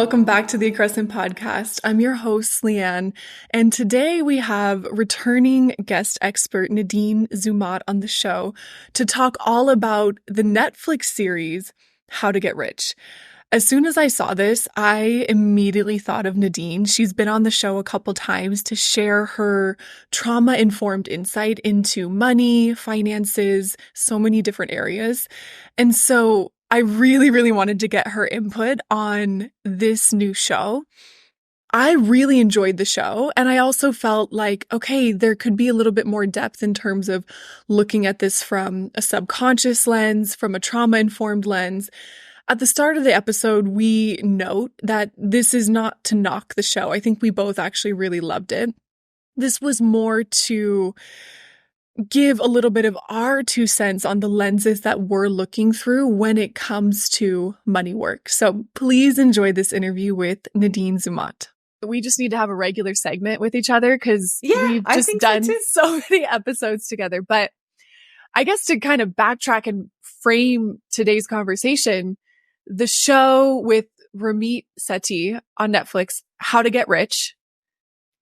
welcome back to the Accrescent podcast. I'm your host, Leigh Ann, and today we have returning guest expert Nadine Zumot on the show to talk all about the Netflix series, How to Get Rich. As soon as I saw this, I immediately thought of Nadine. She's been on the show a couple times to share her trauma-informed insight into money, finances, so many different areas. And so I really, really wanted to get her input on this new show. I really enjoyed the show, and I also felt like, okay, there could be a little bit more depth in terms of looking at this from a subconscious lens, from a trauma-informed lens. At the start of the episode, we note that this is not to knock the show. I think we both actually really loved it. This was more to give a little bit of our 2 cents on the lenses that we're looking through when it comes to money work. So please enjoy this interview with Nadine Zumot. We just need to have a regular segment with each other because we've just done so many episodes together. But I guess to kind of backtrack and frame today's conversation, the show with Ramit Sethi on Netflix, How to Get Rich,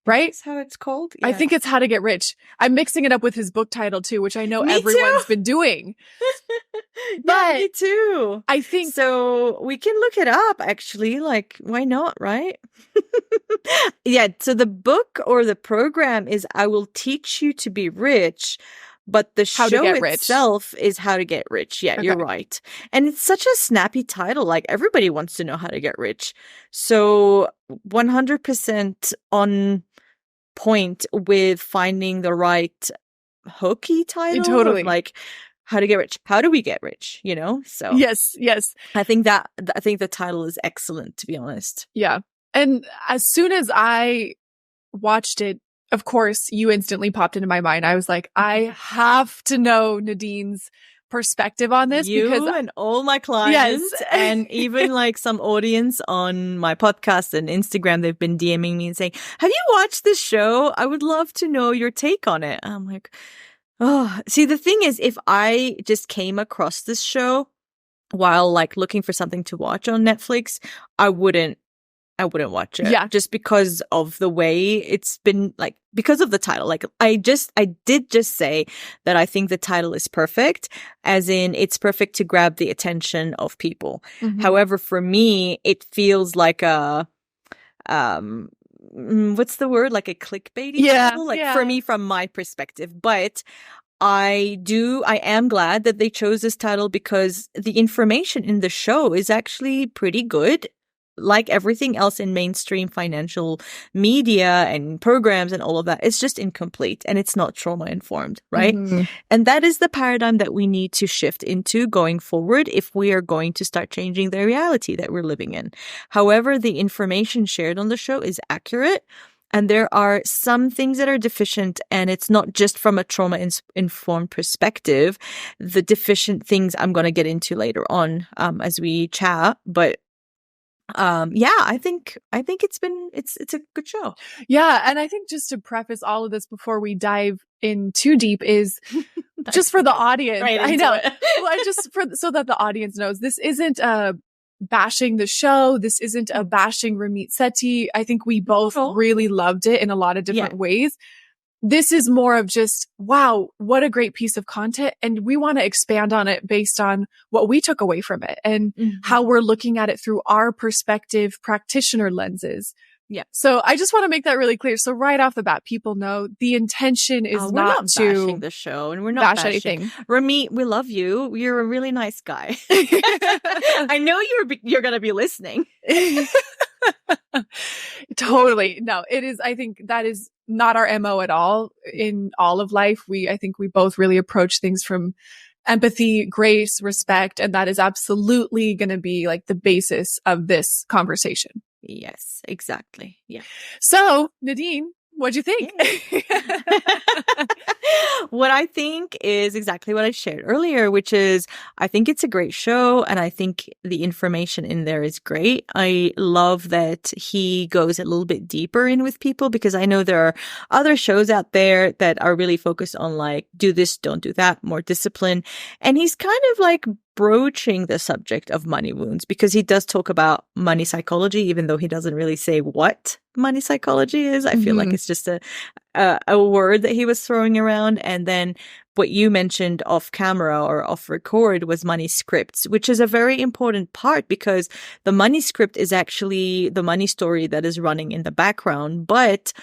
right? That's how it's called? Yeah. I think it's How to Get Rich. I'm mixing it up with his book title too, which I know everyone's been doing. But me too. I think so. We can look it up actually. Like, why not, right? Yeah. So the book or the program is I Will Teach You to Be Rich. But the show itself is How to Get Rich. Yeah, You're right. And it's such a snappy title. Like, everybody wants to know how to get rich. So 100% on point with finding the right hooky title. Totally. Like, how to get rich. How do we get rich? You know? So yes. I think the title is excellent, to be honest. Yeah. And as soon as I watched it, of course, you instantly popped into my mind. I was like, I have to know Nadine's perspective on this because and all my clients and even like some audience on my podcast and Instagram, they've been DMing me and saying, have you watched this show? I would love to know your take on it. I'm like, oh, see, the thing is, if I just came across this show while like looking for something to watch on Netflix, I wouldn't watch it. Yeah. Just because of the way it's been, like, because of the title. Like, I did just say that I think the title is perfect, as in it's perfect to grab the attention of people. Mm-hmm. However, for me, it feels like a, what's the word? Like a clickbaity title? Like, for me, from my perspective. But I am glad that they chose this title because the information in the show is actually pretty good. Like everything else in mainstream financial media and programs and all of that, it's just incomplete and it's not trauma-informed, right? Mm-hmm. And that is the paradigm that we need to shift into going forward if we are going to start changing the reality that we're living in. However, the information shared on the show is accurate. And there are some things that are deficient, and it's not just from a trauma-informed perspective. The deficient things I'm going to get into later on as we chat, but I think it's a good show. Yeah. And I think just to preface all of this before we dive in too deep is just for the audience. Right, I know. Well, so that the audience knows this isn't bashing the show. This isn't a bashing Ramit Sethi. I think we both really loved it in a lot of different ways. This is more of just, wow, what a great piece of content. And we want to expand on it based on what we took away from it and how we're looking at it through our perspective, practitioner lenses. Yeah. So I just want to make that really clear. So right off the bat, people know the intention is not to bashing the show, and we're not bash anything. Ramit, we love you. You're a really nice guy. I know you're going to be listening. Totally. No, it is. I think that is not our MO at all in all of life. I think we both really approach things from empathy, grace, respect, and that is absolutely going to be like the basis of this conversation. Yes, exactly. Yeah. So, Nadine, what'd you think? What I think is exactly what I shared earlier, which is I think it's a great show and I think the information in there is great. I love that he goes a little bit deeper in with people because I know there are other shows out there that are really focused on like, do this, don't do that, more discipline. And he's kind of like broaching the subject of money wounds, because he does talk about money psychology, even though he doesn't really say what money psychology is. I feel like it's just a word that he was throwing around. And then what you mentioned off camera or off record was money scripts, which is a very important part, because the money script is actually the money story that is running in the background. But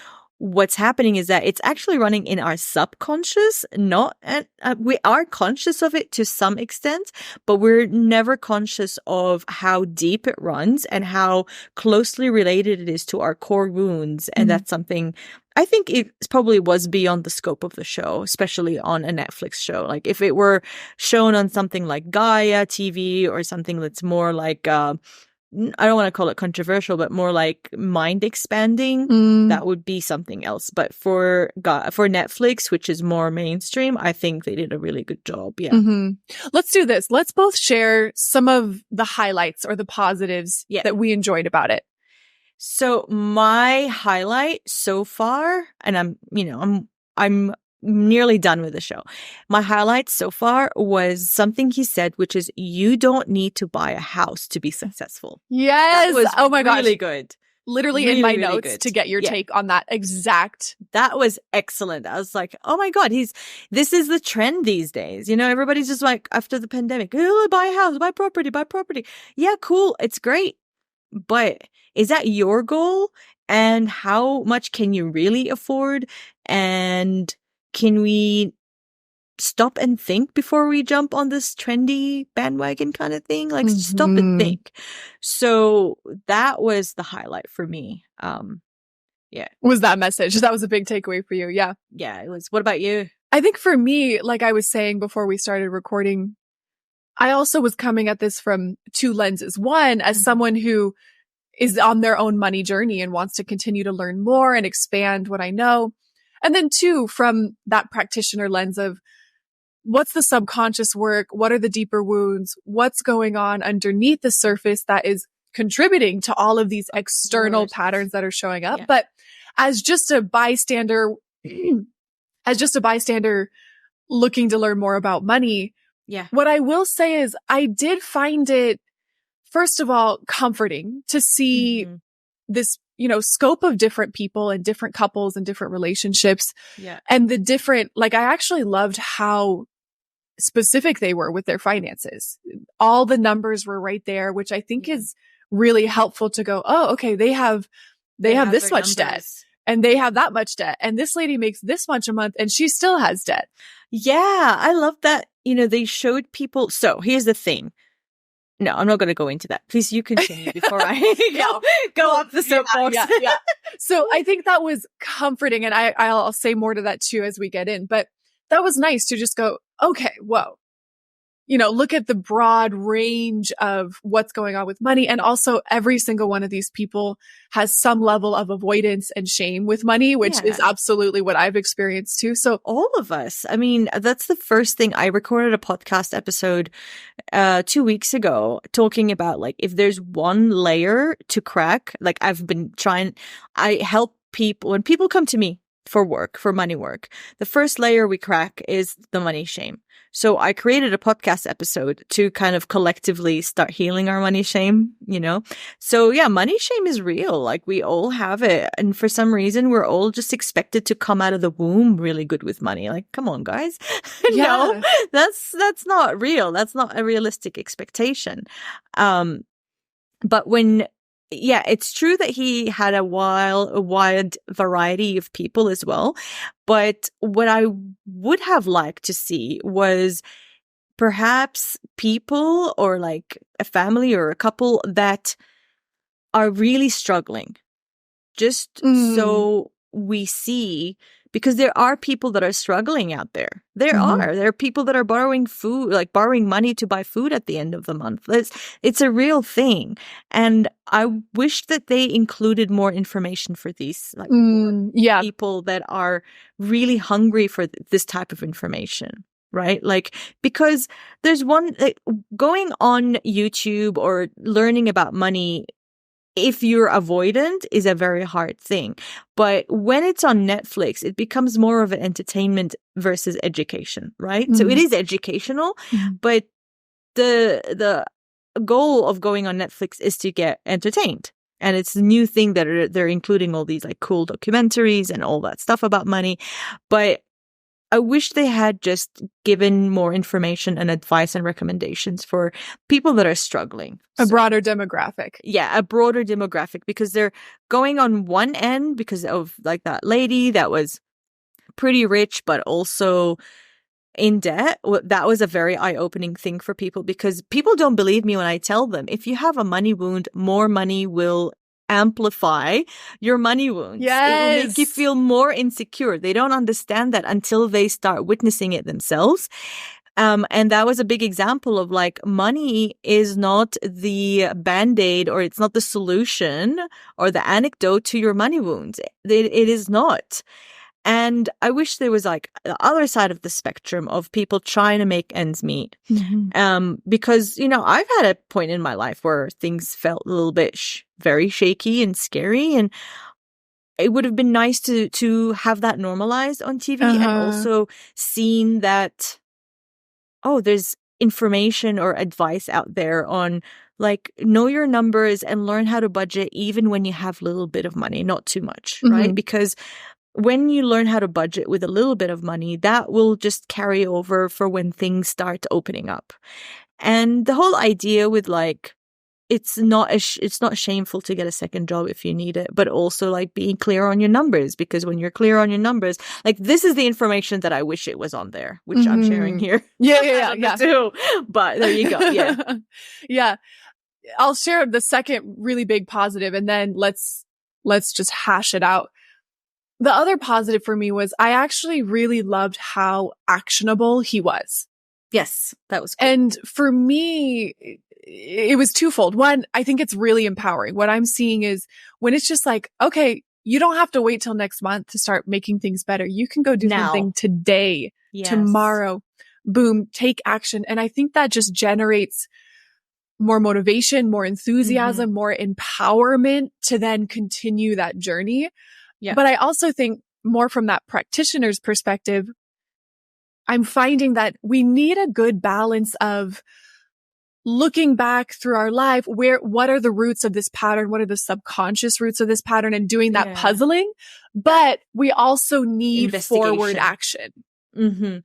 what's happening is that it's actually running in our subconscious. We are conscious of it to some extent, but we're never conscious of how deep it runs and how closely related it is to our core wounds. And that's something I think it probably was beyond the scope of the show, especially on a Netflix show. Like if it were shown on something like Gaia TV or something that's more like, I don't want to call it controversial, but more like mind expanding, that would be something else. But for Netflix, which is more mainstream, I think they did a really good job. Yeah. Let's do this. Let's both share some of the highlights or the positives that we enjoyed about it. So my highlight so far, and I'm nearly done with the show. My highlight so far was something he said, which is, you don't need to buy a house to be successful. Yes. That was oh my gosh. Really good. Literally really, in my notes to get your take on that exact. That was excellent. I was like, oh my God, this is the trend these days. Everybody's just like, after the pandemic, buy a house, buy property. Yeah, cool. It's great. But is that your goal? And how much can you really afford? And can we stop and think before we jump on this trendy bandwagon kind of thing? Like stop and think. So that was the highlight for me. Was that message. That was a big takeaway for you. Yeah. Yeah, it was. What about you? I think for me, like I was saying before we started recording, I also was coming at this from two lenses. One, as someone who is on their own money journey and wants to continue to learn more and expand what I know. And then two, from that practitioner lens of what's the subconscious work? What are the deeper wounds? What's going on underneath the surface that is contributing to all of these external patterns that are showing up? Yeah. But as just a bystander, looking to learn more about money, what I will say is I did find it, first of all, comforting to see this, scope of different people and different couples and different relationships. Yeah. And the different, I actually loved how specific they were with their finances. All the numbers were right there, which I think is really helpful to go, oh, okay, they have this much debt and they have that much debt. And this lady makes this much a month and she still has debt. Yeah. I love that. They showed people. So here's the thing. No, I'm not going to go into that. Please, you continue before I go up the soapbox. Yeah. So I think that was comforting, and I'll say more to that too as we get in. But that was nice to just go, okay, whoa. Look at the broad range of what's going on with money. And also every single one of these people has some level of avoidance and shame with money, which is absolutely what I've experienced too. So all of us, I mean, that's the first thing. I recorded a podcast episode 2 weeks ago talking about if there's one layer to crack, I help people when people come to me for money work. The first layer we crack is the money shame. So I created a podcast episode to kind of collectively start healing our money shame, So yeah, money shame is real. We all have it. And for some reason, we're all just expected to come out of the womb really good with money. Come on, guys. No, that's not real. That's not a realistic expectation. But it's true that he had a wide variety of people as well. But what I would have liked to see was perhaps people or a family or a couple that are really struggling. Just so we see, because there are people that are struggling out there. There are people that are borrowing borrowing money to buy food at the end of the month. It's a real thing. And I wish that they included more information for these people that are really hungry for this type of information. Right? Because there's one, going on YouTube or learning about money, if you're avoidant, is a very hard thing. But when it's on Netflix, it becomes more of an entertainment versus education, right? So it is educational, but the goal of going on Netflix is to get entertained. And it's a new thing that they're including all these like cool documentaries and all that stuff about money. But I wish they had just given more information and advice and recommendations for people that are struggling. A broader demographic. Yeah, a broader demographic, because they're going on one end because of like that lady that was pretty rich, but also in debt. That was a very eye-opening thing for people, because people don't believe me when I tell them, if you have a money wound, more money will amplify your money wounds. Yes. It will make you feel more insecure. They don't understand that until they start witnessing it themselves. And that was a big example of like, money is not the band-aid, or it's not the solution or the antidote to your money wounds. It is not. And I wish there was like the other side of the spectrum of people trying to make ends meet. Mm-hmm. Because, you know, I've had a point in my life where things felt a little bit very shaky and scary. And it would have been nice to have that normalized on TV, and also seen that, oh, there's information or advice out there on like, know your numbers and learn how to budget even when you have a little bit of money, not too much, right? Because when you learn how to budget with a little bit of money, that will just carry over for when things start opening up. And the whole idea with like, it's not shameful to get a second job if you need it, but also like being clear on your numbers, because when you're clear on your numbers, like this is the information that I wish it was on there, which I'm sharing here. Yeah. Too. But there you go. Yeah. Yeah. I'll share the second really big positive, and then let's just hash it out. The other positive for me was I actually really loved how actionable he was. Yes, that was cool. And for me, it was twofold. One, I think it's really empowering. What I'm seeing is when it's just like, okay, you don't have to wait till next month to start making things better. You can go do something today, tomorrow, boom, take action. And I think that just generates more motivation, more enthusiasm, more empowerment to then continue that journey. Yeah. But I also think more from that practitioner's perspective, I'm finding that we need a good balance of looking back through our life, what are the roots of this pattern? What are the subconscious roots of this pattern, and doing that puzzling? But we also need forward action.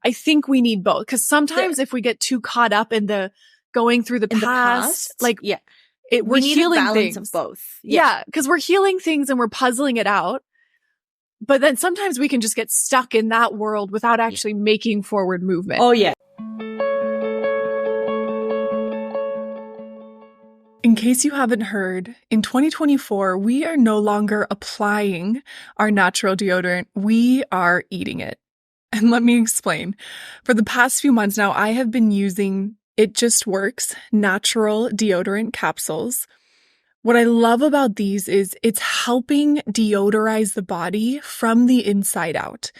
I think we need both, because sometimes if we get too caught up in the going through the past, like we're healing things of both. Yeah, because we're healing things and we're puzzling it out. But then sometimes we can just get stuck in that world without actually making forward movement. Oh, yeah. In case you haven't heard, in 2024, we are no longer applying our natural deodorant. We are eating it. And let me explain. For the past few months now, I have been using It Just Works natural deodorant capsules. What I love about these is it's helping deodorize the body from the inside out.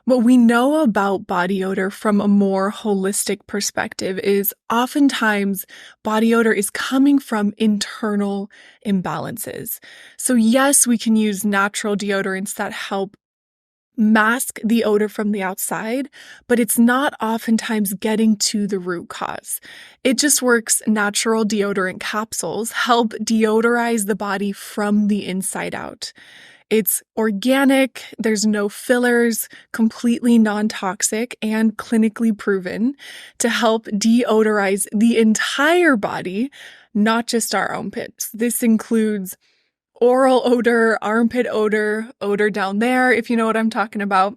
What we know about body odor from a more holistic perspective is oftentimes body odor is coming from internal imbalances. So yes, we can use natural deodorants that help mask the odor from the outside, but it's not oftentimes getting to the root cause. It Just Works natural deodorant capsules help deodorize the body from the inside out. It's organic, there's no fillers, completely non-toxic, and clinically proven to help deodorize the entire body, not just our armpits. This includes oral odor, armpit odor, odor down there, if you know what I'm talking about.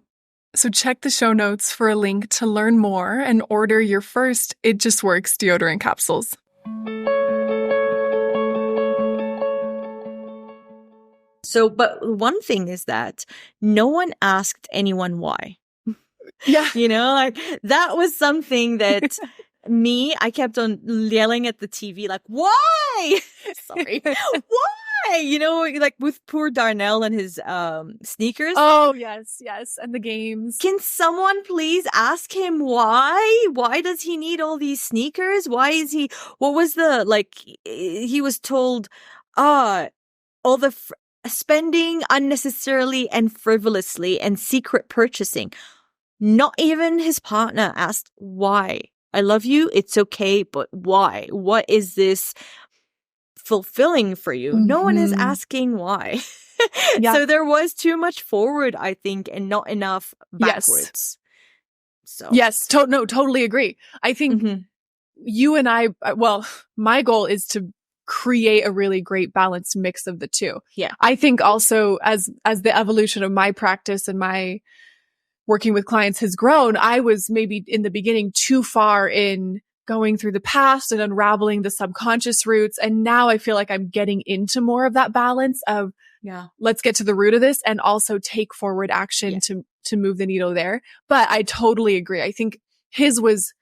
So check the show notes for a link to learn more and order your first It Just Works deodorant capsules. So, but one thing is that no one asked anyone why. Yeah. You know, like that was something that I kept on yelling at the TV, like, why? Sorry. Why? You know, like with poor Darnell and his sneakers. Oh, yes. And the games. Can someone please ask him why? Why does he need all these sneakers? Why is he, what was he was told, all the spending unnecessarily and frivolously and secret purchasing. Not even his partner asked why. I love you. It's okay. But why? What is this fulfilling for you? No one is asking why. So there was too much forward, I think, and not enough backwards. So yes, totally agree. I think you and I, well, my goal is to create a really great balanced mix of the two. Yeah. I think also as the evolution of my practice and my working with clients has grown, I was maybe in the beginning too far in going through the past and unraveling the subconscious roots. And now I feel like I'm getting into more of that balance of, let's get to the root of this and also take forward action to move the needle there. But I totally agree. I think his was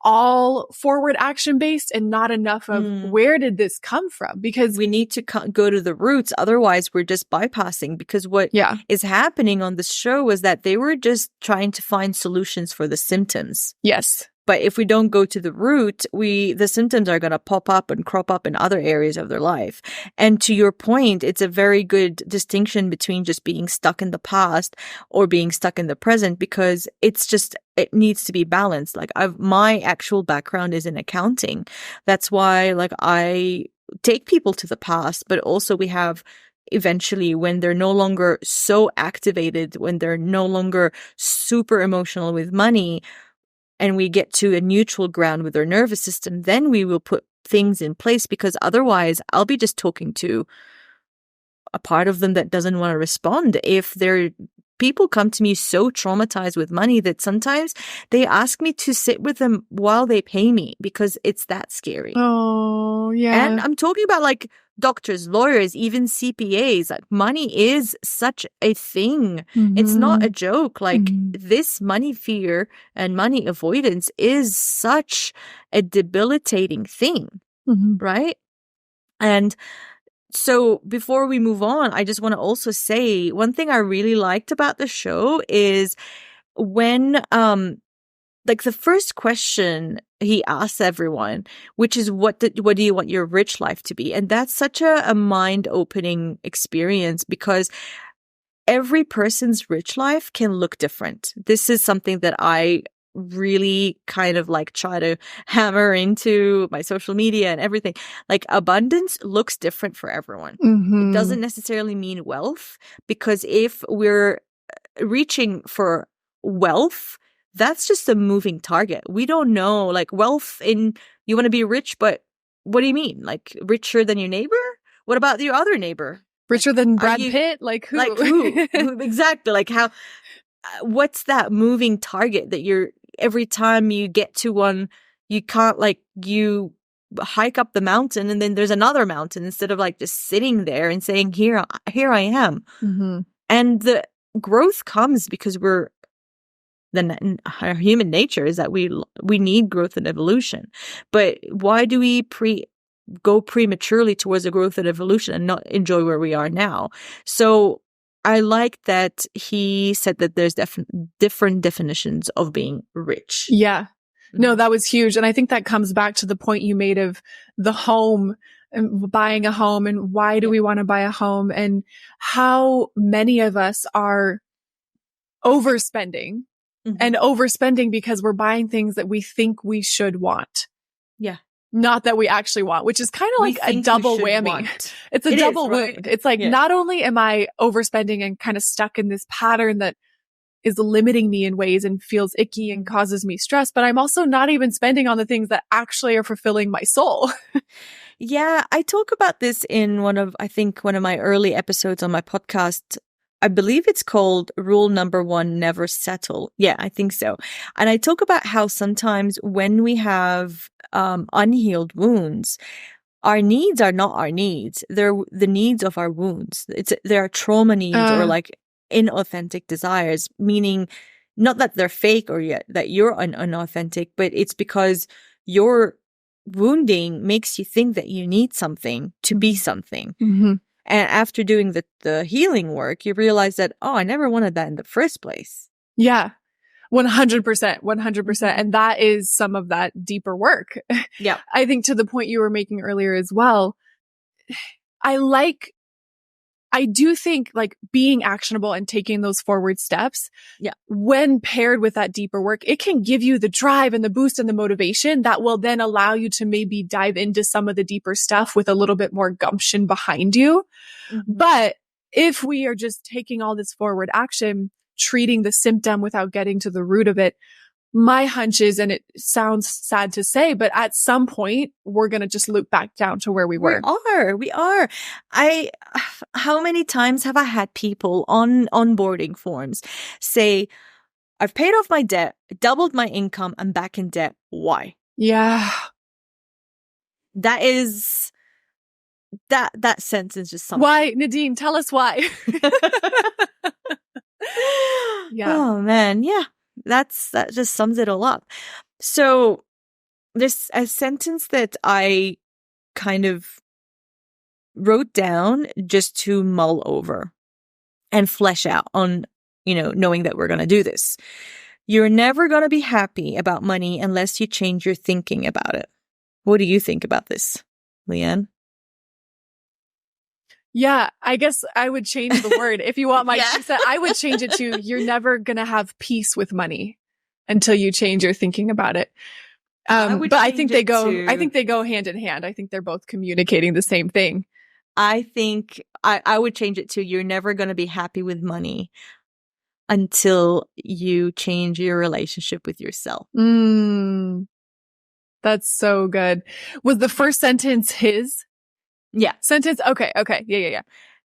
all forward action based and not enough of where did this come from? Because we need to go to the roots. Otherwise, we're just bypassing, because what is happening on the show is that they were just trying to find solutions for the symptoms. Yes. But if we don't go to the root, the symptoms are going to pop up and crop up in other areas of their life. And to your point, it's a very good distinction between just being stuck in the past or being stuck in the present, because it needs to be balanced. Like my actual background is in accounting. That's why I take people to the past, but also we have eventually when they're no longer so activated, when they're no longer super emotional with money, and we get to a neutral ground with our nervous system, then we will put things in place, because otherwise I'll be just talking to a part of them that doesn't want to respond. If people come to me so traumatized with money that sometimes they ask me to sit with them while they pay me because it's that scary. Oh, yeah. And I'm talking about doctors, lawyers, even CPAs. Money is such a thing. It's not a joke. This money fear and money avoidance is such a debilitating thing, right? And so before we move on, I just want to also say one thing I really liked about the show is when the first question he asks everyone, which is what do you want your rich life to be? And that's such a mind-opening experience, because every person's rich life can look different. This is something that I really kind of try to hammer into my social media and everything. Abundance looks different for everyone. It doesn't necessarily mean wealth, because if we're reaching for wealth, that's just a moving target. We don't know, wealth you want to be rich, but what do you mean? Richer than your neighbor? What about your other neighbor? Richer than Brad Pitt? Who? Who? Exactly. What's that moving target that every time you get to one, you can't, you hike up the mountain and then there's another mountain, instead of just sitting there and saying, here I am. And the growth comes because our human nature is that we need growth and evolution. But why do we go prematurely towards the growth and evolution and not enjoy where we are now? So I like that he said that there's different definitions of being rich. Yeah. No, that was huge. And I think that comes back to the point you made of the home and buying a home, and why do we want to buy a home, and how many of us are overspending. And overspending because we're buying things that we think we should want. Yeah. Not that we actually want, which is kind of a double whammy. It's a double wound. It's not only am I overspending and kind of stuck in this pattern that is limiting me in ways and feels icky and causes me stress, but I'm also not even spending on the things that actually are fulfilling my soul. Yeah. I talk about this in one of my early episodes on my podcast. I believe it's called Rule Number 1, Never Settle. Yeah, I think so. And I talk about how sometimes when we have unhealed wounds, our needs are not our needs. They're the needs of our wounds. There are trauma needs or inauthentic desires, meaning not that they're fake or that you're unauthentic, but it's because your wounding makes you think that you need something to be something. And after doing the healing work, you realize that, I never wanted that in the first place. Yeah. 100%. And that is some of that deeper work. Yeah. I think to the point you were making earlier as well, I like I do think like being actionable and taking those forward steps, when paired with that deeper work, it can give you the drive and the boost and the motivation that will then allow you to maybe dive into some of the deeper stuff with a little bit more gumption behind you. Mm-hmm. But if we are just taking all this forward action, treating the symptom without getting to the root of it, my hunch is, and it sounds sad to say, but at some point we're going to just loop back down to where we were. We are. How many times have I had people on onboarding forms say, I've paid off my debt, doubled my income, I'm back in debt. Why? Yeah. That sentence is just something. Why, Nadine? Tell us why. Yeah. Oh man. Yeah. That just sums it all up. So there's a sentence that I kind of wrote down just to mull over and flesh out on, knowing that we're going to do this. You're never going to be happy about money unless you change your thinking about it. What do you think about this, Leigh Ann? Yeah, I guess I would change the word. If you want my set, I would change it to, you're never going to have peace with money until you change your thinking about it. But I think they go hand in hand. I think they're both communicating the same thing. I think I would change it to, you're never going to be happy with money until you change your relationship with yourself. That's so good. Was the first sentence his? Yeah. Sentence? Okay. Yeah.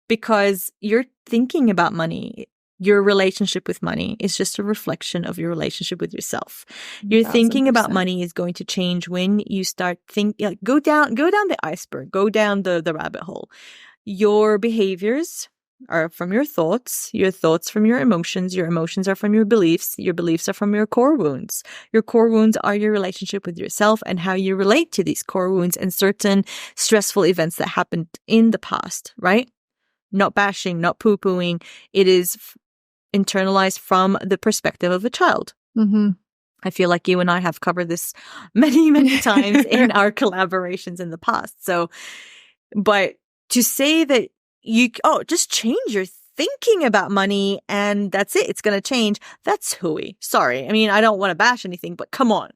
Because you're thinking about money. Your relationship with money is just a reflection of your relationship with yourself. Your 1000%. Thinking about money is going to change when you start go down the iceberg, go down the rabbit hole. Your behaviors are from your thoughts from your emotions are from your beliefs are from your core wounds. Your core wounds are your relationship with yourself and how you relate to these core wounds and certain stressful events that happened in the past, right? Not bashing, not poo-pooing. It is internalized from the perspective of a child. Mm-hmm. I feel like you and I have covered this many, many times in our collaborations in the past. So, but to say that just change your thinking about money and that's it. It's going to change. That's hooey. Sorry. I mean, I don't want to bash anything, but come on.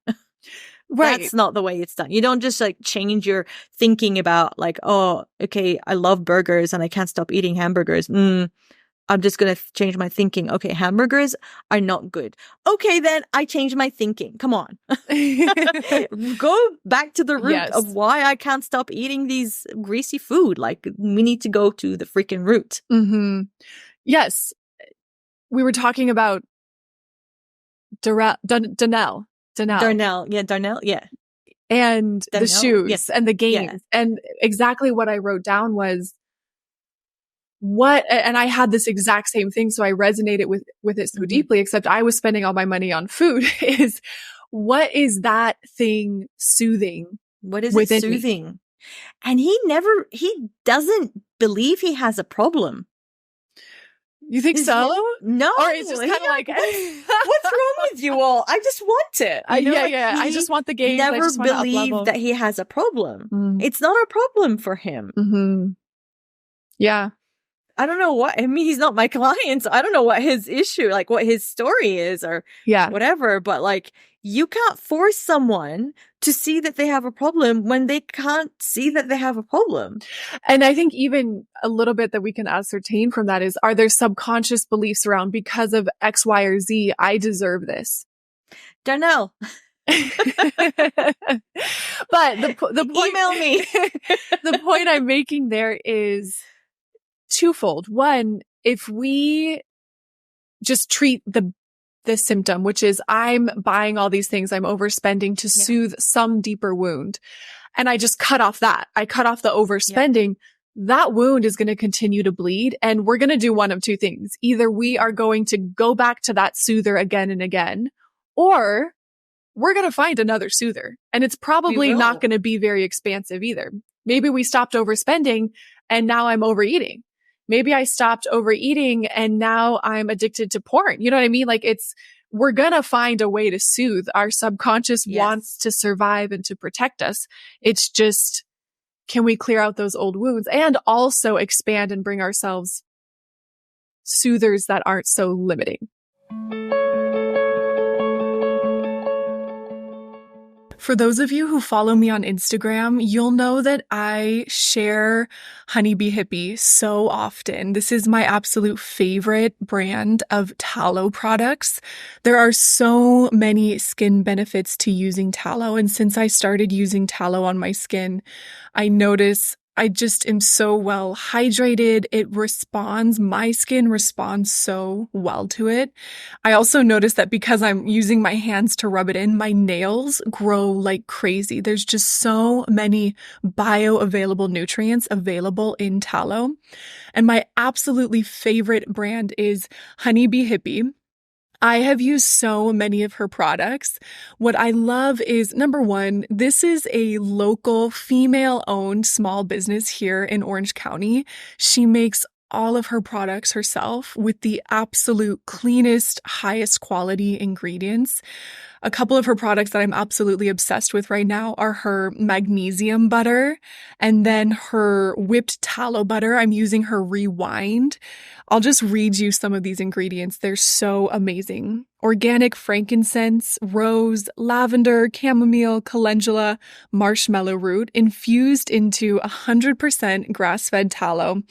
Right. That's not the way it's done. You don't just change your thinking about okay, I love burgers and I can't stop eating hamburgers. I'm just going to change my thinking. Okay, hamburgers are not good. Okay, then I change my thinking. Come on. Go back to the root of why I can't stop eating these greasy food. We need to go to the freaking root. Mm-hmm. Yes. We were talking about Darnell. Yeah, Darnell. Yeah. And Darnell, the shoes and the games. Yeah. And exactly what I wrote down was, and I had this exact same thing, so I resonated with it so deeply, except I was spending all my money on food, is what is that thing soothing? What is it soothing? Me? And he doesn't believe he has a problem. You think so? No. Or it's just kind of like, what's wrong with you all? I just want it. I just want the game. Never believe that he has a problem. It's not a problem for him. Mm-hmm. Yeah. I don't know what, he's not my client, so I don't know what his issue, what his story is or whatever, but you can't force someone to see that they have a problem when they can't see that they have a problem. And I think even a little bit that we can ascertain from that is, are there subconscious beliefs around, because of X, Y, or Z, I deserve this? Darnell. But the point, email me. The point I'm making there is twofold. One, if we just treat the symptom, which is I'm buying all these things, I'm overspending to soothe some deeper wound, and I just cut off that. I cut off the overspending. That wound is going to continue to bleed, and we're going to do one of two things. Either we are going to go back to that soother again and again, or we're going to find another soother, and it's probably not going to be very expansive either. Maybe we stopped overspending and now I'm overeating. Maybe I stopped overeating and now I'm addicted to porn. You know what I mean? We're going to find a way to soothe. Our subconscious wants to survive and to protect us. It's just, can we clear out those old wounds and also expand and bring ourselves soothers that aren't so limiting. For those of you who follow me on Instagram, you'll know that I share Honeybee Hippie so often. This is my absolute favorite brand of tallow products. There are so many skin benefits to using tallow, and since I started using tallow on my skin, I notice I just am so well hydrated. My skin responds so well to it. I also noticed that because I'm using my hands to rub it in, my nails grow like crazy. There's just so many bioavailable nutrients available in tallow. And my absolutely favorite brand is Honeybee Hippie. I have used so many of her products. What I love is, number one, this is a local female-owned small business here in Orange County. She makes all of her products herself with the absolute cleanest, highest quality ingredients. A couple of her products that I'm absolutely obsessed with right now are her magnesium butter and then her whipped tallow butter. I'm using her Rewind. I'll just read you some of these ingredients. They're so amazing. Organic frankincense, rose, lavender, chamomile, calendula, marshmallow root, infused into 100% grass-fed tallow,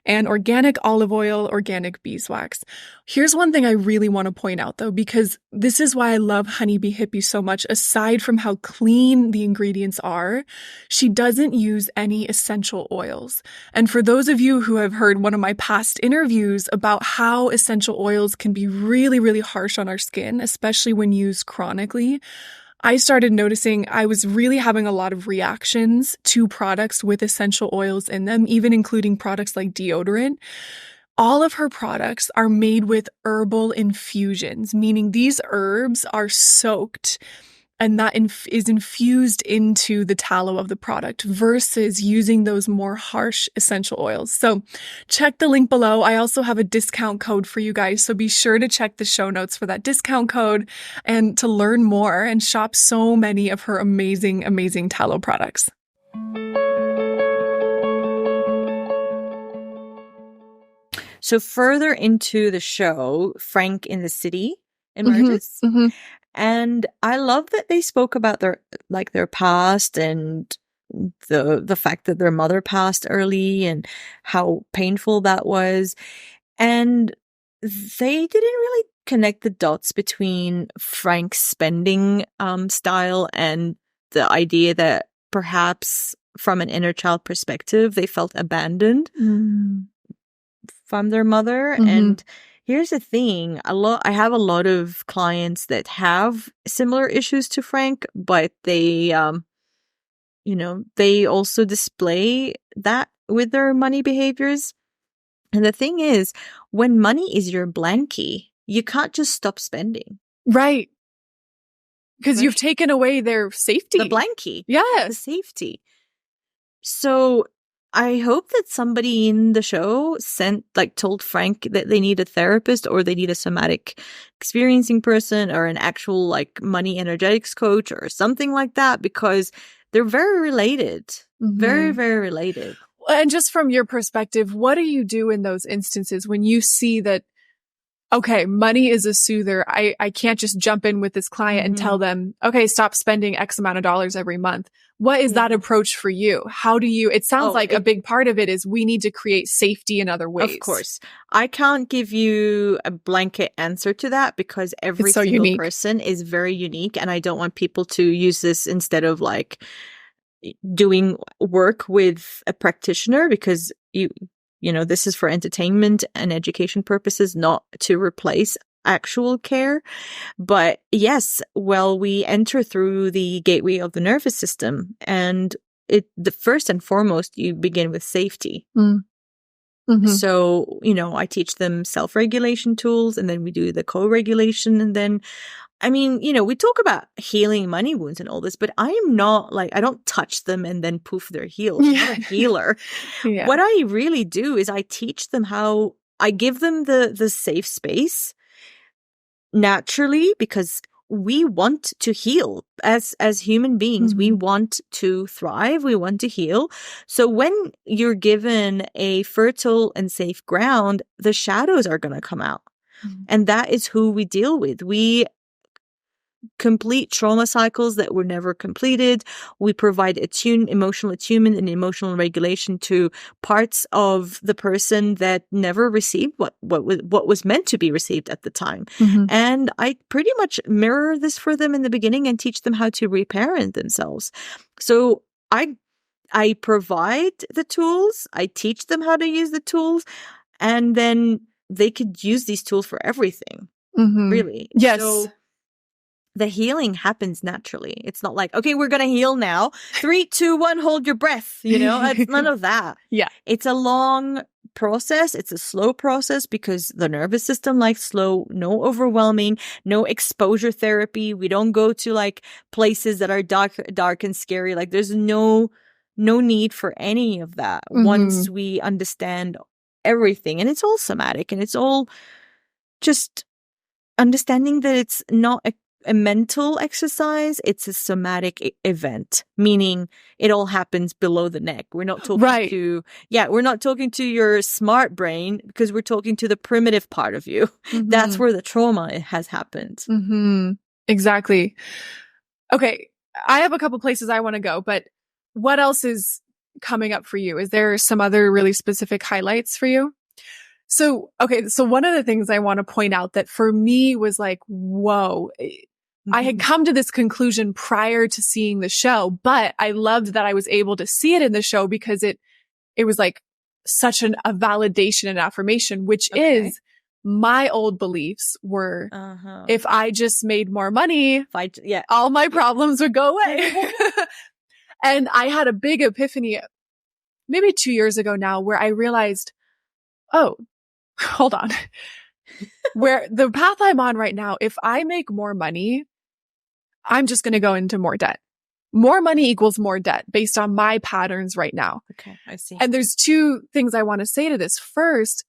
and organic olive oil, organic beeswax. Here's one thing I really want to point out though, because this is why I love Honeybee Hippie so much. Aside from how clean the ingredients are, she doesn't use any essential oils. And for those of you who have heard one of my past interviews about how essential oils can be really, really harsh on our skin, especially when used chronically, I started noticing I was really having a lot of reactions to products with essential oils in them, even including products like deodorant. All of her products are made with herbal infusions, meaning these herbs are soaked and that is infused into the tallow of the product versus using those more harsh essential oils. So check the link below. I also have a discount code for you guys, so be sure to check the show notes for that discount code and to learn more and shop so many of her amazing, amazing tallow products. So further into the show, Frank in the city emerges. Mm-hmm. And I love that they spoke about their past and the fact that their mother passed early and how painful that was. And they didn't really connect the dots between Frank's spending style and the idea that perhaps from an inner child perspective, they felt abandoned from their mother. Mm-hmm. And here's the thing, I have a lot of clients that have similar issues to Frank, but they, they also display that with their money behaviors. And the thing is, when money is your blankie, you can't just stop spending. Right. Because you've taken away their safety. The blankie. Yes. The safety. So I hope that somebody in the show told Frank that they need a therapist or they need a somatic experiencing person or an actual money energetics coach or something like that, because they're very related. Mm-hmm. Very, very related. And just from your perspective, what do you do in those instances when you see that, okay, money is a soother. I can't just jump in with this client and tell them, okay, stop spending X amount of dollars every month. What is that approach for you? How do you, it sounds like a big part of it is we need to create safety in other ways. Of course. I can't give you a blanket answer to that because every single person is very unique. And I don't want people to use this instead of doing work with a practitioner, because this is for entertainment and education purposes, not to replace actual care. But yes, we enter through the gateway of the nervous system, and the first and foremost, you begin with safety. Mm-hmm. So, I teach them self-regulation tools, and then we do the co-regulation, and then we talk about healing money wounds and all this, but I am not I don't touch them and then poof, they're healed. I'm not a healer. Yeah. What I really do is I teach them I give them the safe space naturally, because we want to heal as human beings. We want to thrive. We want to heal. So when you're given a fertile and safe ground, the shadows are going to come out. And that is who we deal with. We complete trauma cycles that were never completed. We provide emotional attunement and emotional regulation to parts of the person that never received what was meant to be received at the time. And I pretty much mirror this for them in the beginning and teach them how to reparent themselves. So I provide the tools, I teach them how to use the tools, and then they could use these tools for everything. Really. Yes. So the healing happens naturally. It's not like, okay, we're going to heal now. 3, 2, 1, hold your breath. It's none of that. Yeah. It's a long process. It's a slow process because the nervous system likes slow, no overwhelming, no exposure therapy. We don't go to like places that are dark and scary. Like there's no need for any of that once we understand everything. And it's all somatic, and it's all just understanding that it's not a mental exercise, it's a somatic event, meaning it all happens below the neck. We're not talking we're not talking to your smart brain, because we're talking to the primitive part of you. That's where the trauma has happened. Exactly. Okay. I have a couple places I want to go, but what else is coming up for you? Is there some other really specific highlights for you? So one of the things I want to point out that for me was like, whoa, I had come to this conclusion prior to seeing the show, but I loved that I was able to see it in the show because it was like such a validation and affirmation, which is my old beliefs were, if I just made more money, all my problems would go away. And I had a big epiphany maybe 2 years ago now where I realized, oh, hold on. Where the path I'm on right now, if I make more money, I'm just going to go into more debt. More money equals more debt based on my patterns right now. Okay, I see. And there's two things I want to say to this. First,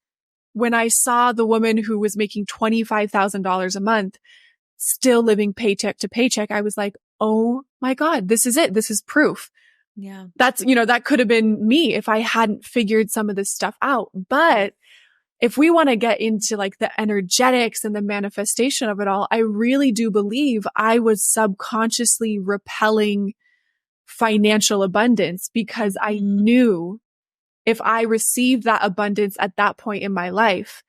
when I saw the woman who was making $25,000 a month, still living paycheck to paycheck, I was like, oh my God, this is it. This is proof. Yeah. That's, that could have been me if I hadn't figured some of this stuff out. But if we want to get into like the energetics and the manifestation of it all, I really do believe I was subconsciously repelling financial abundance because I knew if I received that abundance at that point in my life,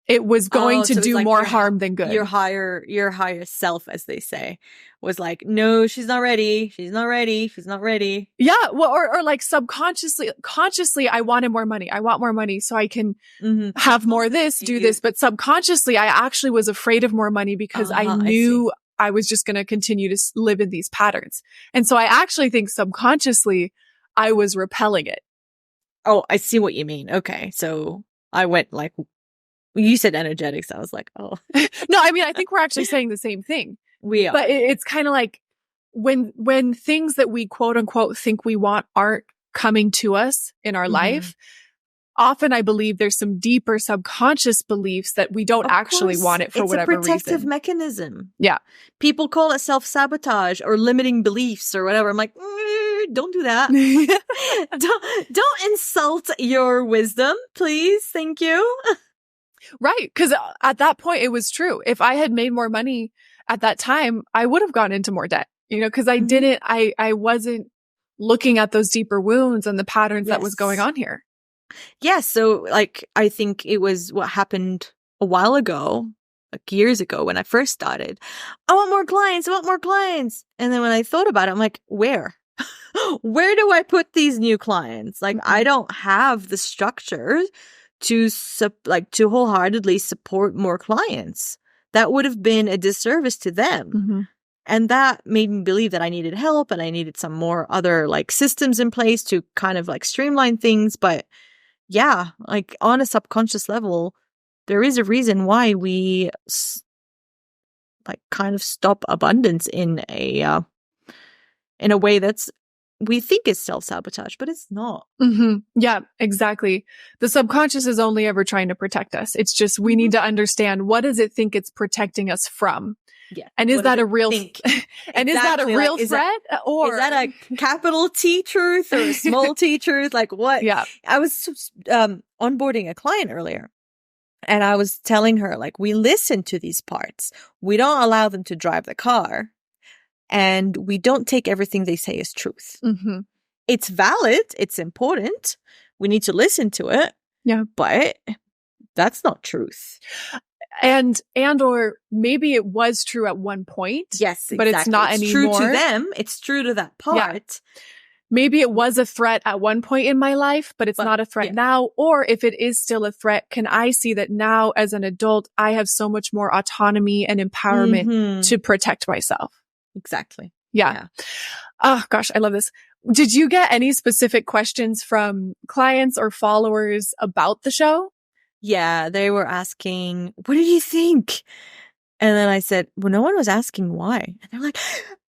it was going to do more harm than good. Your higher self, as they say, was like, no, she's not ready. She's not ready. She's not ready. Yeah. Well, or like consciously, I wanted more money. I want more money so I can have more of this, do this. But subconsciously, I actually was afraid of more money because I knew I was just going to continue to live in these patterns. And so I actually think subconsciously I was repelling it. Oh, I see what you mean. Okay. So I went like, you said energetics. I was like, oh. No, I mean, I think we're actually saying the same thing. We are. But it's kind of like when things that we quote unquote think we want aren't coming to us in our life, often I believe there's some deeper subconscious beliefs that we don't actually want it for whatever reason. It's a protective mechanism. Yeah. People call it self-sabotage or limiting beliefs or whatever. I'm like, don't do that. don't insult your wisdom, please. Thank you. Right. Because at that point, it was true. If I had made more money at that time, I would have gone into more debt, because I wasn't looking at those deeper wounds and the patterns that was going on here. Yes. So like, I think it was what happened a while ago, like years ago when I first started. I want more clients. I want more clients. And then when I thought about it, I'm like, where? Where do I put these new clients? Like, I don't have the structure to wholeheartedly support more clients. That would have been a disservice to them. And that made me believe that I needed help and I needed some more other like systems in place to kind of like streamline things. But yeah, like on a subconscious level, there is a reason why we like kind of stop abundance in a way that's we think is self-sabotage, but it's not. Mm-hmm. Yeah, exactly. The subconscious is only ever trying to protect us. It's just we need to understand, what does it think it's protecting us from? Yeah. And is that a real and is that a real threat? Or is that a capital T truth or a small T truth? Like what? Yeah. I was onboarding a client earlier, and I was telling her, like, we listen to these parts. We don't allow them to drive the car. And we don't take everything they say as truth. Mm-hmm. It's valid. It's important. We need to listen to it. Yeah. But that's not truth. And or maybe it was true at one point. Yes, exactly. But it's not anymore. True to them. It's true to that part. Yeah. Maybe it was a threat at one point in my life, but it's not a threat now. Or if it is still a threat, can I see that now as an adult, I have so much more autonomy and empowerment to protect myself? Exactly. Yeah. Oh gosh, I love this. Did you get any specific questions from clients or followers about the show? Yeah, they were asking, what did you think? And then I said, well, no one was asking why. And they're like,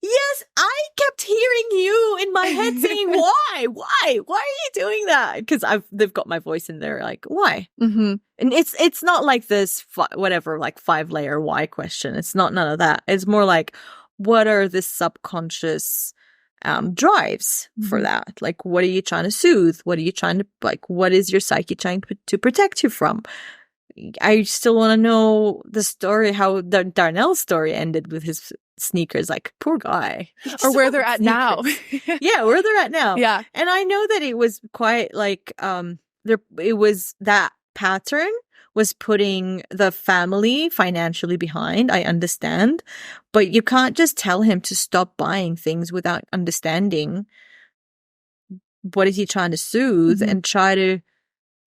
yes, I kept hearing you in my head saying, why? Why are you doing that? Because they've got my voice in there, like, why? Mm-hmm. And it's not like this, whatever, like 5-layer why question. It's not none of that. It's more like, what are the subconscious drives for that? Like, what are you trying to soothe? What are you trying to, like, what is your psyche trying to protect you from? I still want to know the story, how Darnell's story ended with his sneakers. Like, poor guy. Or where they're at now. Yeah, where they're at now. Yeah. And I know that it was quite like, it was that pattern was putting the family financially behind. I understand. But you can't just tell him to stop buying things without understanding what is he trying to soothe and try to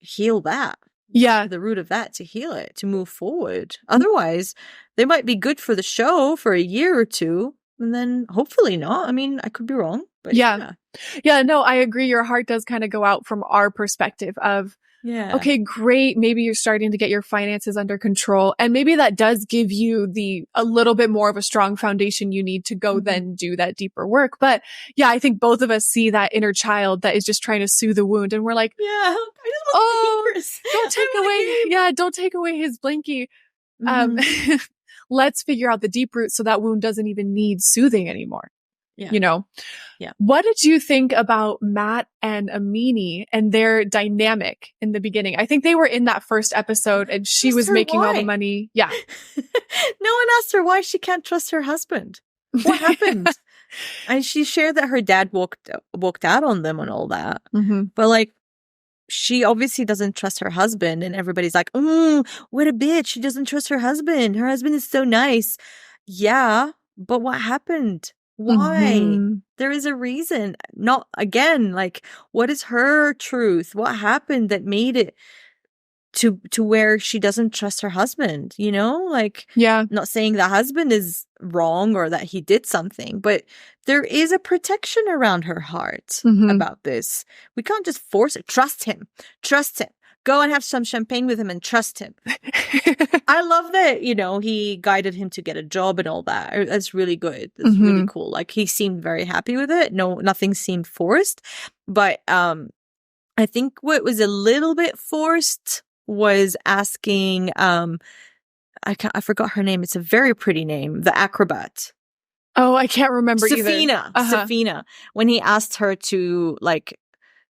heal that. Yeah. The root of that, to heal it, to move forward. Otherwise, they might be good for the show for a year or two, and then hopefully not. I mean, I could be wrong. But yeah, no, I agree. Your heart does kind of go out from our perspective of, okay, great. Maybe you're starting to get your finances under control. And maybe that does give you a little bit more of a strong foundation you need to go then do that deeper work. But yeah, I think both of us see that inner child that is just trying to soothe the wound. And we're like, I just want don't take away his blankie. Let's figure out the deep root so that wound doesn't even need soothing anymore. Yeah. You know? Yeah. What did you think about Matt and Amini and their dynamic in the beginning? I think they were in that first episode and she was making all the money. Yeah. No one asked her why she can't trust her husband. What happened? And she shared that her dad walked out on them and all that. But like, she obviously doesn't trust her husband, and everybody's like, what a bitch. She doesn't trust her husband. Her husband is so nice. Yeah. But what happened? Why? There is a reason. Not again, like, what is her truth? What happened that made it to where she doesn't trust her husband, you know? Like, not saying the husband is wrong or that he did something, but there is a protection around her heart about this. We can't just force it. Trust him. Go and have some champagne with him and trust him. I love that, you know, he guided him to get a job and all that. That's really good. That's really cool. Like, he seemed very happy with it. No, nothing seemed forced. But I think what was a little bit forced was asking, I forgot her name. It's a very pretty name. The acrobat. Oh, I can't remember Safina. either. Safina. When he asked her to, like,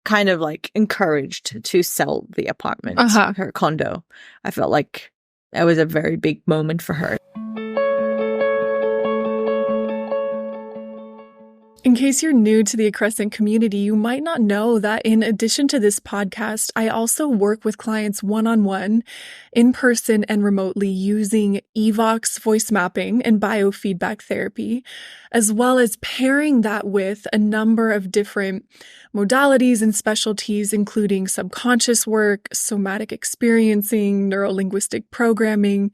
kind of like encouraged to sell the apartment, her condo. I felt like that was a very big moment for her. In case you're new to the Accrescent community, you might not know that in addition to this podcast, I also work with clients one-on-one, in person and remotely, using Evox voice mapping and biofeedback therapy, as well as pairing that with a number of different modalities and specialties, including subconscious work, somatic experiencing, neurolinguistic programming,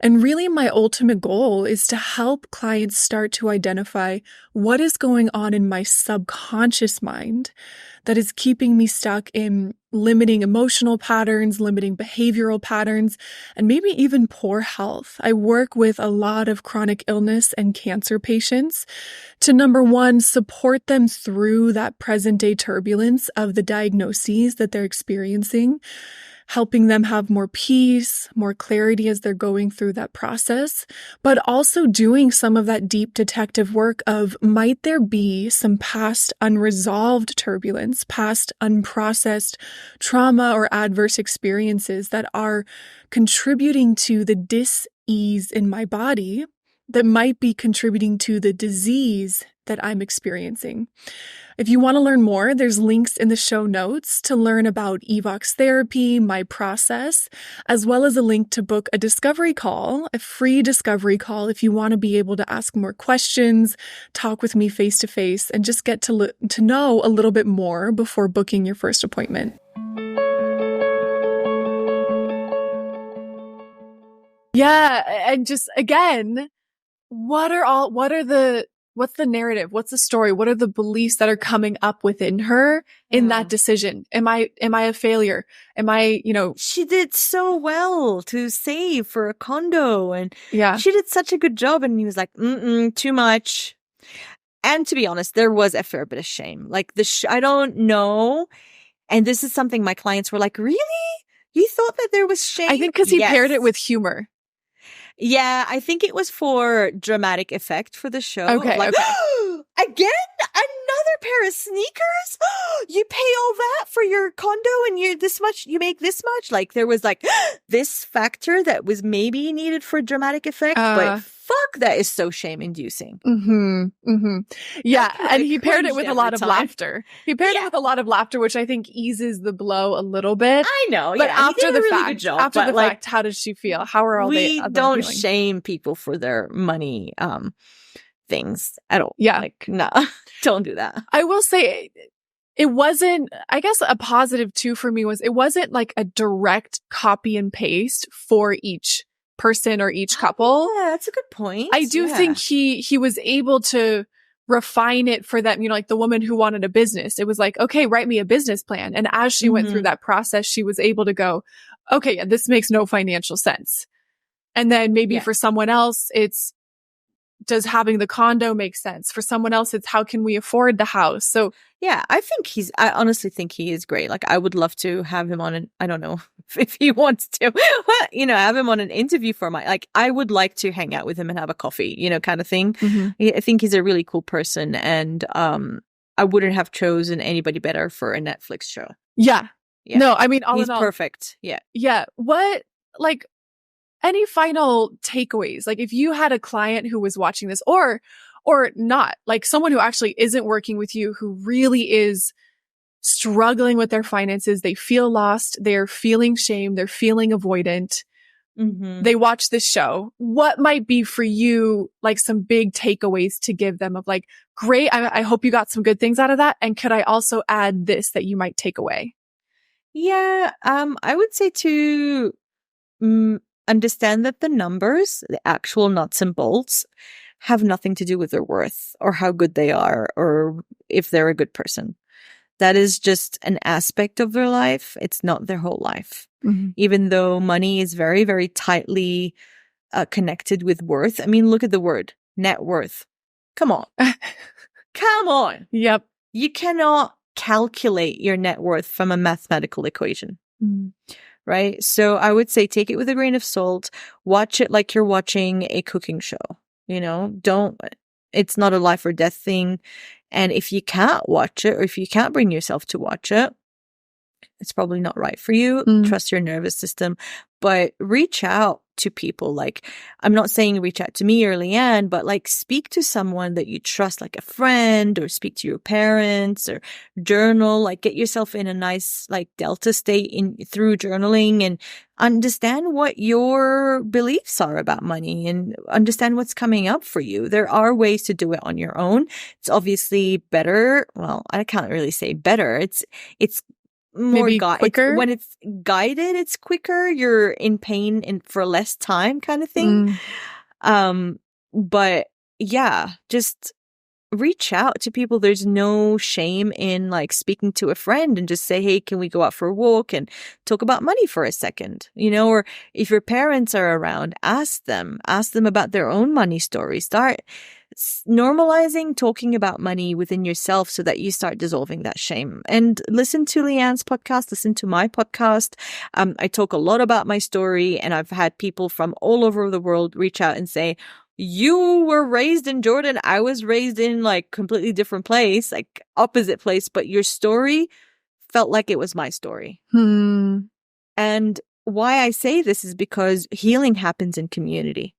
And really, my ultimate goal is to help clients start to identify what is going on in my subconscious mind that is keeping me stuck in limiting emotional patterns, limiting behavioral patterns, and maybe even poor health. I work with a lot of chronic illness and cancer patients to, number one, support them through that present day turbulence of the diagnoses that they're experiencing, helping them have more peace, more clarity as they're going through that process, but also doing some of that deep detective work of, might there be some past unresolved turbulence, past unprocessed trauma or adverse experiences that are contributing to the dis-ease in my body that might be contributing to the disease that I'm experiencing. If you want to learn more, there's links in the show notes to learn about Evox therapy, my process, as well as a link to book a discovery call, a free discovery call if you want to be able to ask more questions, talk with me face to face, and just get to know a little bit more before booking your first appointment. Yeah, and just again, what's the narrative? What's the story? What are the beliefs that are coming up within her in that decision? Am I a failure? Am I, she did so well to save for a condo, and yeah, she did such a good job. And he was like, too much. And to be honest, there was a fair bit of shame. Like I don't know. And this is something my clients were like, really? You thought that there was shame? I think because he paired it with humor. Yeah, I think it was for dramatic effect for the show. Okay, like, okay. Again, another pair of sneakers? You pay all that for your condo and you make this much? Like, there was like this factor that was maybe needed for dramatic effect, but fuck, that is so shame-inducing. Yeah, and he paired it with a lot of laughter. He paired it with a lot of laughter, which I think eases the blow a little bit. I know, but after the really fact, how does she feel? How are all they? We don't shame people for their money things at all. Yeah, like no, don't do that. I will say, it wasn't. I guess a positive too for me was it wasn't like a direct copy and paste for each person or each couple. Yeah, that's a good point. I do think he was able to refine it for them, like the woman who wanted a business. It was like, okay, write me a business plan. And as she went through that process, she was able to go, okay, yeah, this makes no financial sense. And then maybe for someone else, it's, does having the condo make sense? For someone else, it's how can we afford the house? So yeah, I honestly think he is great. Like, I would love to have him on I don't know if he wants to, have him on an interview for I would like to hang out with him and have a coffee, kind of thing. I think he's a really cool person, and I wouldn't have chosen anybody better for a Netflix show. Yeah. No, I mean, he's perfect. Yeah. Yeah. What, any final takeaways? Like, if you had a client who was watching this or not, like someone who actually isn't working with you, who really is struggling with their finances, they feel lost, they're feeling shame, they're feeling avoidant, they watch this show, what might be for you, like some big takeaways to give them of like, great, I hope you got some good things out of that. And could I also add this that you might take away? Yeah. I would say to, understand that the numbers, the actual nuts and bolts, have nothing to do with their worth or how good they are or if they're a good person. That is just an aspect of their life. It's not their whole life. Even though money is very, very tightly connected with worth. I mean, look at the word net worth. Come on. Come on. Yep. You cannot calculate your net worth from a mathematical equation. Right? So I would say take it with a grain of salt. Watch it like you're watching a cooking show. It's not a life or death thing. And if you can't watch it, or if you can't bring yourself to watch it, it's probably not right for you. Trust your nervous system, but reach out to people. Like, I'm not saying reach out to me or Leigh Ann, but like speak to someone that you trust, like a friend, or speak to your parents, or journal, like get yourself in a nice like delta state through journaling, and understand what your beliefs are about money and understand what's coming up for you. There are ways to do it on your own. It's obviously better. Well, I can't really say better. It's more maybe quicker. When it's guided, it's quicker. You're in pain for less time, kind of thing. But yeah, just reach out to people. There's no shame in like speaking to a friend and just say, hey, can we go out for a walk and talk about money for a second? You know, or if your parents are around, ask them about their own money story. Start normalizing talking about money within yourself so that you start dissolving that shame. And listen to Leigh Ann's podcast, listen to my podcast. I talk a lot about my story, and I've had people from all over the world reach out and say, you were raised in Jordan. I was raised in like completely different place, like opposite place, but your story felt like it was my story. And why I say this is because healing happens in community,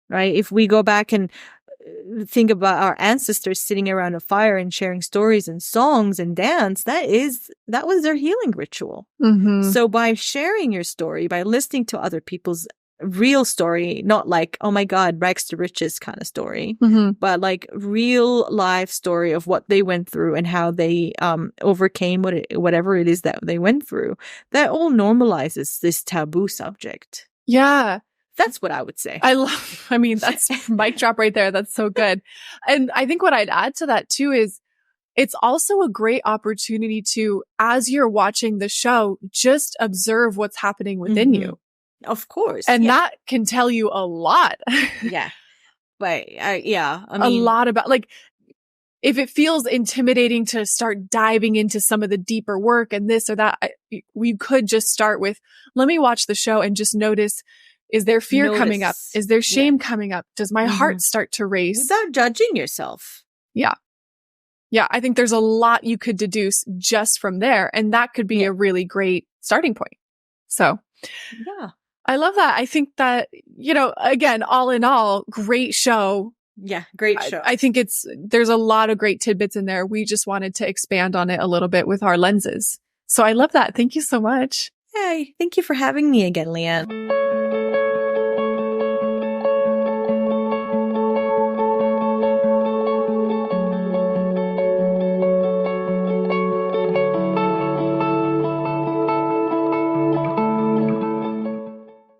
right? If we go back and think about our ancestors sitting around a fire and sharing stories and songs and dance, that was their healing ritual. So by sharing your story, by listening to other people's real story, not like, oh my God, rags to riches kind of story, but like real life story of what they went through and how they overcame whatever it is that they went through, that all normalizes this taboo subject. Yeah. That's what I would say. I mean, that's mic drop right there. That's so good. And I think what I'd add to that too is it's also a great opportunity to, as you're watching the show, just observe what's happening within you. Of course. And that can tell you a lot. Yeah. But I mean, a lot about, like, if it feels intimidating to start diving into some of the deeper work and this or that, we could just start with, let me watch the show and just notice, is there fear coming up? Is there shame coming up? Does my heart start to race? Without judging yourself. Yeah. Yeah. I think there's a lot you could deduce just from there. And that could be a really great starting point. So yeah. I love that. I think that, you know, again, all in all, great show. Yeah, great show. I think there's a lot of great tidbits in there. We just wanted to expand on it a little bit with our lenses. So I love that. Thank you so much. Hey, thank you for having me again, Leigh Ann.